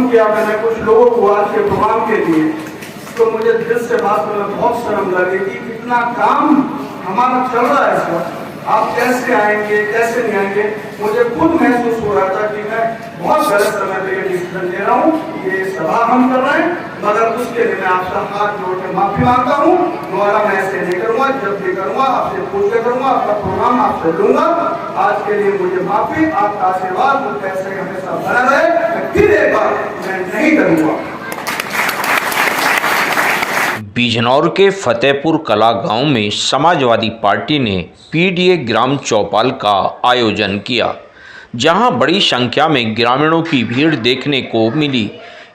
शुरू किया मैंने कुछ लोगों को आज के प्रोग्राम के लिए, तो मुझे दिल से बात करना बहुत शर्म लगी कि कितना काम हमारा चल रहा है सर, आप कैसे आएंगे कैसे नहीं आएंगे। मुझे खुद महसूस हो रहा था कि मैं बहुत गलत समय पे ये डिसीजन ले रहा हूँ, ये सभा हम कर रहे हैं, मगर उसके लिए मैं आपका हाथ जोड़ के माफी मांगता हूँ। दोबारा मैं ऐसे नहीं करूँगा, जब भी करूँगा आपसे पूछ के करूँगा, आपका प्रोग्राम आपसे लूंगा। आज के लिए मुझे माफी, आपका आशीर्वाद मुझ ऐसे हमेशा बना रहे। मैं फिर एक बार मैं नहीं करूँगा। बिजनौर के फतेहपुर कला गांव में समाजवादी पार्टी ने पीडीए ग्राम चौपाल का आयोजन किया, जहां बड़ी संख्या में ग्रामीणों की भीड़ देखने को मिली।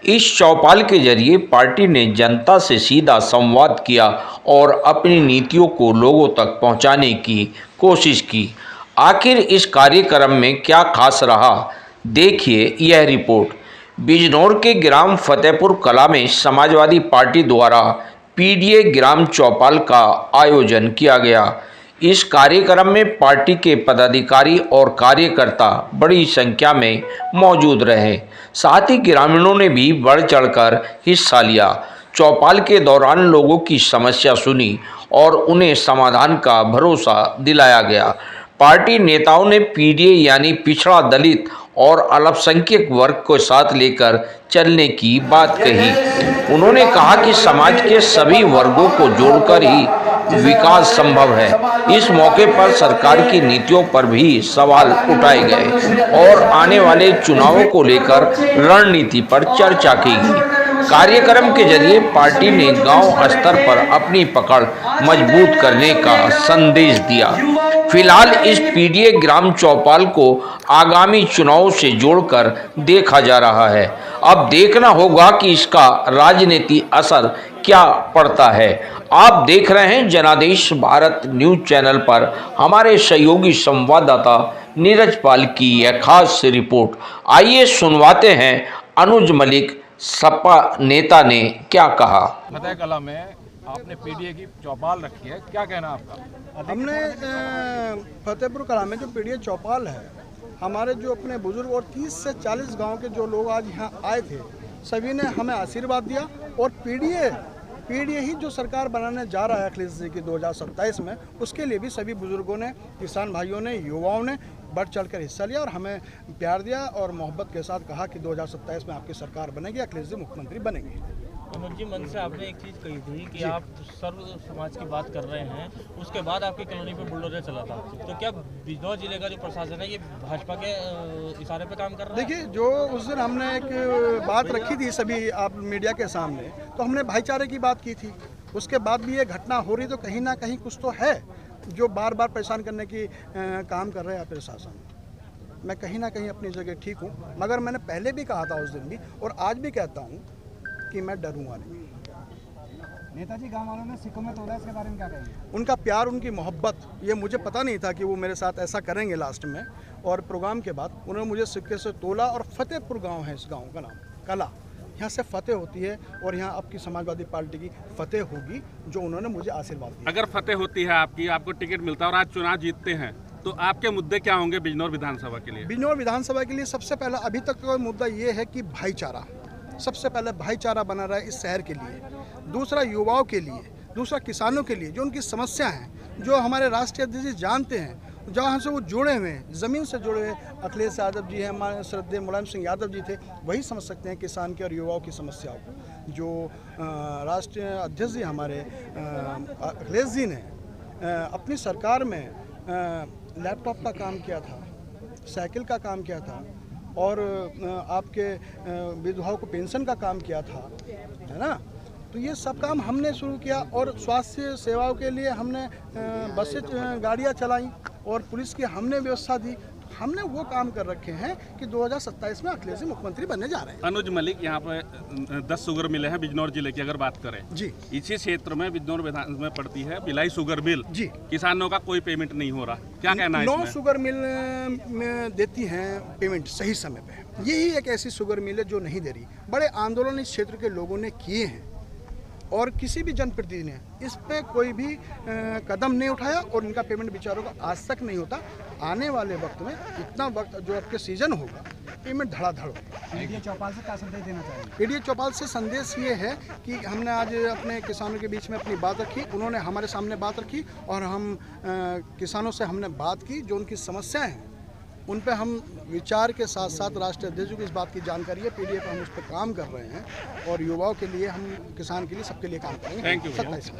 इस चौपाल के जरिए पार्टी ने जनता से सीधा संवाद किया और अपनी नीतियों को लोगों तक पहुंचाने की कोशिश की। आखिर इस कार्यक्रम में क्या खास रहा, देखिए यह रिपोर्ट। बिजनौर के ग्राम फतेहपुर कला में समाजवादी पार्टी द्वारा पीडीए ग्राम चौपाल का आयोजन किया गया। इस कार्यक्रम में पार्टी के पदाधिकारी और कार्यकर्ता बड़ी संख्या में मौजूद रहे। साथ ही ग्रामीणों ने भी बढ़ चढ़कर हिस्सा लिया। चौपाल के दौरान लोगों की समस्या सुनी और उन्हें समाधान का भरोसा दिलाया गया। पार्टी नेताओं ने पीडीए यानी पिछड़ा दलित और अल्पसंख्यक वर्ग को साथ लेकर चलने की बात कही। उन्होंने कहा कि समाज के सभी वर्गों को जोड़कर ही विकास संभव है। इस मौके पर सरकार की नीतियों पर भी सवाल उठाए गए और आने वाले चुनावों को लेकर रणनीति पर चर्चा की गई। कार्यक्रम के जरिए पार्टी ने गांव स्तर पर अपनी पकड़ मजबूत करने का संदेश दिया। फिलहाल इस पीडीए ग्राम चौपाल को आगामी चुनाव से जोड़कर देखा जा रहा है। अब देखना होगा कि इसका राजनीतिक असर क्या पड़ता है। आप देख रहे हैं जनादेश भारत न्यूज चैनल पर हमारे सहयोगी संवाददाता नीरज पाल की यह खास रिपोर्ट। आइए सुनवाते हैं अनुज मलिक सपा नेता ने क्या कहा। फतेह कला में आपने पीडीए की चौपाल रखी है, क्या कहना आपका? हमने फतेहपुर कला में जो पीडीए चौपाल है, हमारे जो अपने बुजुर्ग और 30 से 40 गांव के जो लोग आज यहाँ आए थे, सभी ने हमें आशीर्वाद दिया। और पीडीए ही जो सरकार बनाने जा रहा है अखिलेश जी की 2027 में, उसके लिए भी सभी बुजुर्गों ने, किसान भाइयों ने, युवाओं ने बढ़ चढ़कर हिस्सा लिया और हमें प्यार दिया और मोहब्बत के साथ कहा कि 2027 में आपकी सरकार बनेगी, अखिलेश जी मुख्यमंत्री बनेंगे। अनुज जी, मन से आपने एक चीज़ कही थी कि आप सर्व समाज की बात कर रहे हैं, उसके बाद आपकी कॉलोनी पे बुलडोजर चला था, तो क्या बिजनौर जिले का जो प्रशासन है ये भाजपा के इशारे पे काम कर रहा है? देखिए, जो उस दिन हमने एक बात रखी थी सभी आप मीडिया के सामने, तो हमने भाईचारे की बात की थी। उसके बाद भी ये घटना हो रही, तो कहीं ना कहीं कुछ तो है जो बार बार परेशान करने की काम कर रहे हैं प्रशासन। मैं कहीं ना कहीं अपनी जगह ठीक हूँ, मगर मैंने पहले भी कहा था उस दिन भी और आज भी कहता हूँ कि मैं डरूंगा नहीं। नेताजी गांव वालों ने सिक्कों में तोड़ा, इसके बारे में क्या कहेंगे? उनका प्यार, उनकी मोहब्बत, ये मुझे पता नहीं था कि वो मेरे साथ ऐसा करेंगे लास्ट में। और प्रोग्राम के बाद उन्होंने मुझे सिक्के से तोला। और फतेहपुर गांव है इस गांव का नाम, कला, यहाँ से फतेह होती है और यहाँ आपकी समाजवादी पार्टी की फतेह होगी, जो उन्होंने मुझे आशीर्वाद दिया। अगर फतेह होती है आपकी, आपको टिकट मिलता है और आज चुनाव जीतते हैं, तो आपके मुद्दे क्या होंगे बिजनौर विधानसभा के लिए? बिजनौर विधानसभा के लिए सबसे पहला अभी तक का मुद्दा ये है कि भाईचारा, सबसे पहले भाईचारा बना रहा है इस शहर के लिए। दूसरा युवाओं के लिए, दूसरा किसानों के लिए, जो उनकी समस्या हैं, जो हमारे राष्ट्रीय अध्यक्ष जी जानते हैं, जहाँ से वो जुड़े हुए हैं, ज़मीन से जुड़े हुए अखिलेश यादव जी हैं, हमारे श्रद्धेय मुलायम सिंह यादव जी थे, वही समझ सकते हैं किसान के और युवाओं की समस्याओं को। जो राष्ट्रीय अध्यक्ष जी हमारे अखिलेश जी ने अपनी सरकार में लैपटॉप का काम किया था, साइकिल का काम किया था और आपके विधवाओं को पेंशन का काम किया था, है ना। तो ये सब काम हमने शुरू किया और स्वास्थ्य सेवाओं के लिए हमने बसें, गाड़ियाँ चलाई और पुलिस की हमने व्यवस्था दी। हमने वो काम कर रखे हैं कि 2027 में अखिलेश जी मुख्यमंत्री बनने जा रहे हैं। अनुज मलिक, यहाँ पे 10 शुगर मिले हैं बिजनौर जिले की अगर बात करें जी। इसी क्षेत्र में बिजनौर विधान में पड़ती है भिलाई शुगर मिल जी। किसानों का कोई पेमेंट नहीं हो रहा, क्या कहना है? 9 शुगर मिल में देती हैं पेमेंट सही समय पे। यही एक ऐसी शुगर मिल है जो नहीं दे रही। बड़े आंदोलन इस क्षेत्र के लोगों ने किए हैं और किसी भी जनप्रतिनिधि ने इस पे कोई भी कदम नहीं उठाया और इनका पेमेंट बेचारों का आज तक नहीं होता। आने वाले वक्त में इतना वक्त जो आपके सीजन होगा पेमेंट धड़ाधड़ होगा। पीडीए चौपाल से क्या संदेश देना चाहेंगे? पीडीए चौपाल से संदेश ये है कि हमने आज अपने किसानों के बीच में अपनी बात रखी, उन्होंने हमारे सामने बात रखी और हम किसानों से हमने बात की, जो उनकी समस्याएं हैं उन पे हम विचार के साथ साथ राष्ट्रीय अध्यक्ष को इस बात की जानकारी है, पीडीए पर हम उस पर काम कर रहे हैं और युवाओं के लिए हम किसान के लिए सबके लिए काम करेंगे। Thank you. 27